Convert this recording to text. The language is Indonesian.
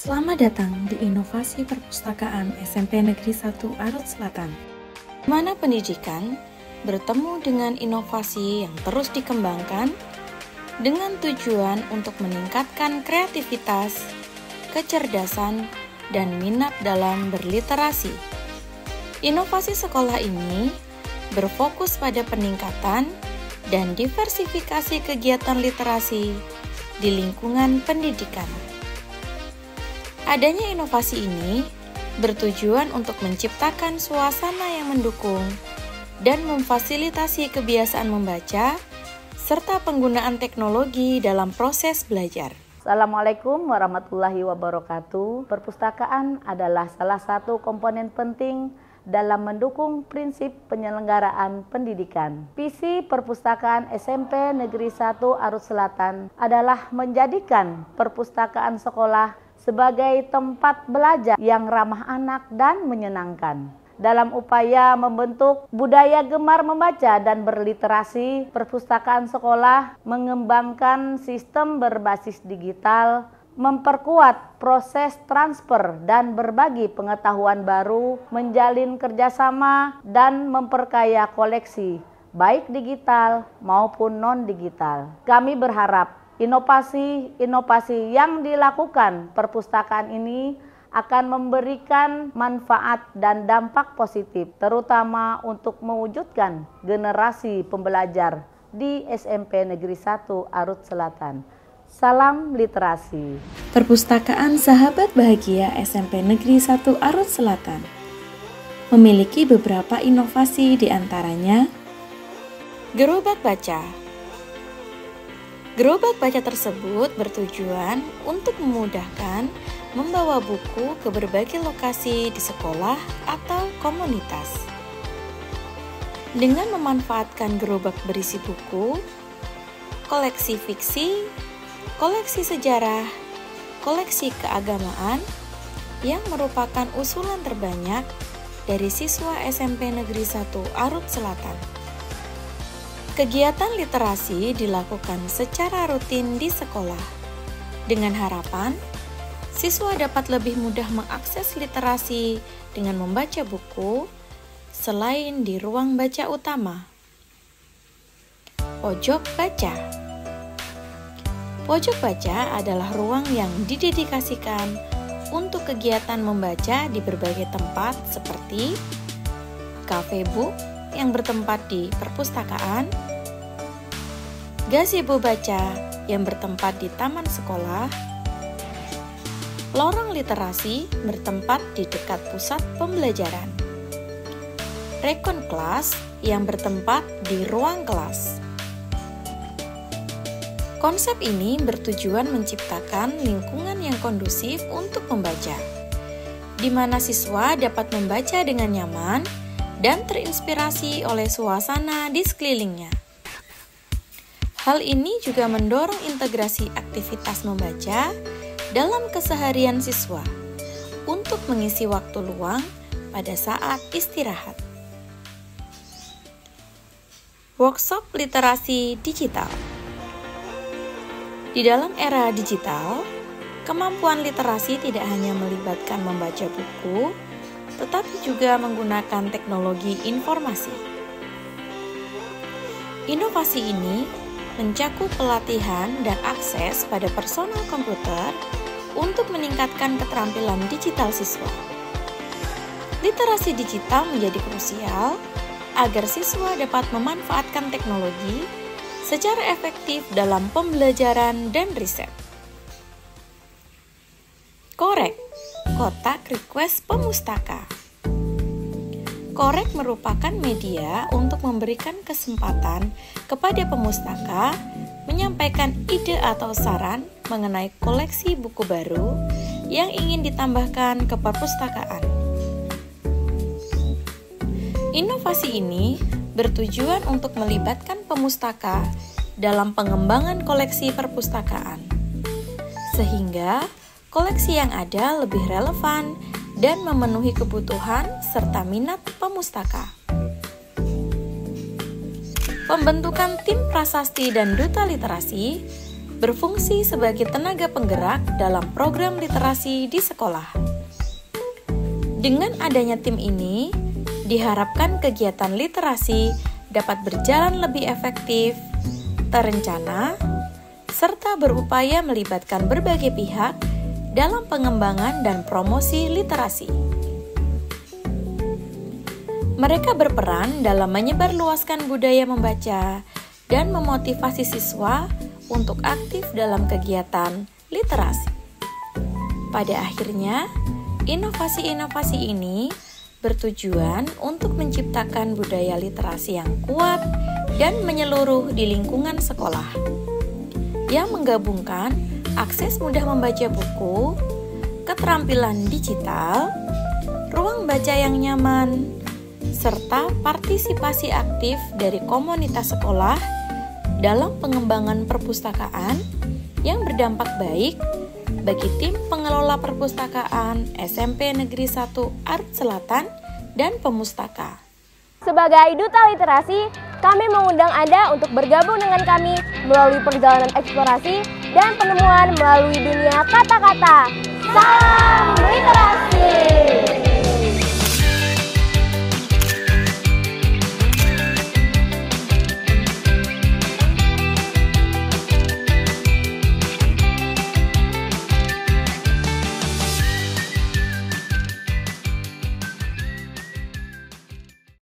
Selamat datang di Inovasi Perpustakaan SMP Negeri 1 Arut Selatan, di mana pendidikan bertemu dengan inovasi yang terus dikembangkan dengan tujuan untuk meningkatkan kreativitas, kecerdasan, dan minat dalam berliterasi. Inovasi sekolah ini berfokus pada peningkatan dan diversifikasi kegiatan literasi di lingkungan pendidikan. Adanya inovasi ini bertujuan untuk menciptakan suasana yang mendukung dan memfasilitasi kebiasaan membaca serta penggunaan teknologi dalam proses belajar. Assalamualaikum warahmatullahi wabarakatuh. Perpustakaan adalah salah satu komponen penting dalam mendukung prinsip penyelenggaraan pendidikan. Visi Perpustakaan SMP Negeri 1 Arut Selatan adalah menjadikan perpustakaan sekolah sebagai tempat belajar yang ramah anak dan menyenangkan. Dalam upaya membentuk budaya gemar membaca dan berliterasi, perpustakaan sekolah mengembangkan sistem berbasis digital, memperkuat proses transfer dan berbagi pengetahuan baru, menjalin kerjasama, dan memperkaya koleksi, baik digital maupun non-digital. Kami berharap inovasi yang dilakukan perpustakaan ini akan memberikan manfaat dan dampak positif, terutama untuk mewujudkan generasi pembelajar di SMP Negeri 1 Arut Selatan. Salam literasi. Perpustakaan Sahabat Bahagia SMP Negeri 1 Arut Selatan memiliki beberapa inovasi, di antaranya Gerobak Baca. Gerobak baca tersebut bertujuan untuk memudahkan membawa buku ke berbagai lokasi di sekolah atau komunitas. Dengan memanfaatkan gerobak berisi buku, koleksi fiksi, koleksi sejarah, koleksi keagamaan yang merupakan usulan terbanyak dari siswa SMP Negeri 1 Arut Selatan. Kegiatan literasi dilakukan secara rutin di sekolah, dengan harapan siswa dapat lebih mudah mengakses literasi dengan membaca buku selain di ruang baca utama. Pojok Baca. Pojok baca adalah ruang yang didedikasikan untuk kegiatan membaca di berbagai tempat seperti cafe book yang bertempat di perpustakaan, gazebo baca yang bertempat di taman sekolah, lorong literasi bertempat di dekat pusat pembelajaran, rekon kelas yang bertempat di ruang kelas. Konsep ini bertujuan menciptakan lingkungan yang kondusif untuk membaca, di mana siswa dapat membaca dengan nyaman dan terinspirasi oleh suasana di sekelilingnya. Hal ini juga mendorong integrasi aktivitas membaca dalam keseharian siswa untuk mengisi waktu luang pada saat istirahat. Workshop literasi digital. Di dalam era digital, kemampuan literasi tidak hanya melibatkan membaca buku, tetapi juga menggunakan teknologi informasi. Inovasi ini mencakup pelatihan dan akses pada personal komputer untuk meningkatkan keterampilan digital siswa. Literasi digital menjadi krusial agar siswa dapat memanfaatkan teknologi secara efektif dalam pembelajaran dan riset. Korek, kotak request pemustaka. Korek merupakan media untuk memberikan kesempatan kepada pemustaka menyampaikan ide atau saran mengenai koleksi buku baru yang ingin ditambahkan ke perpustakaan. Inovasi ini bertujuan untuk melibatkan pemustaka dalam pengembangan koleksi perpustakaan, sehingga koleksi yang ada lebih relevan dan memenuhi kebutuhan serta minat pemustaka. Pembentukan tim prasasti dan duta literasi berfungsi sebagai tenaga penggerak dalam program literasi di sekolah. Dengan adanya tim ini, diharapkan kegiatan literasi dapat berjalan lebih efektif, terencana, serta berupaya melibatkan berbagai pihak dalam pengembangan dan promosi literasi. Mereka berperan dalam menyebarluaskan budaya membaca dan memotivasi siswa untuk aktif dalam kegiatan literasi. Pada akhirnya, inovasi-inovasi ini bertujuan untuk menciptakan budaya literasi yang kuat dan menyeluruh di lingkungan sekolah, yang menggabungkan akses mudah membaca buku, keterampilan digital, ruang baca yang nyaman, serta partisipasi aktif dari komunitas sekolah dalam pengembangan perpustakaan yang berdampak baik bagi tim pengelola perpustakaan SMP Negeri 1 Arut Selatan dan Pemustaka. Sebagai Duta Literasi, kami mengundang Anda untuk bergabung dengan kami melalui perjalanan eksplorasi dan penemuan melalui dunia kata-kata. Salam literasi!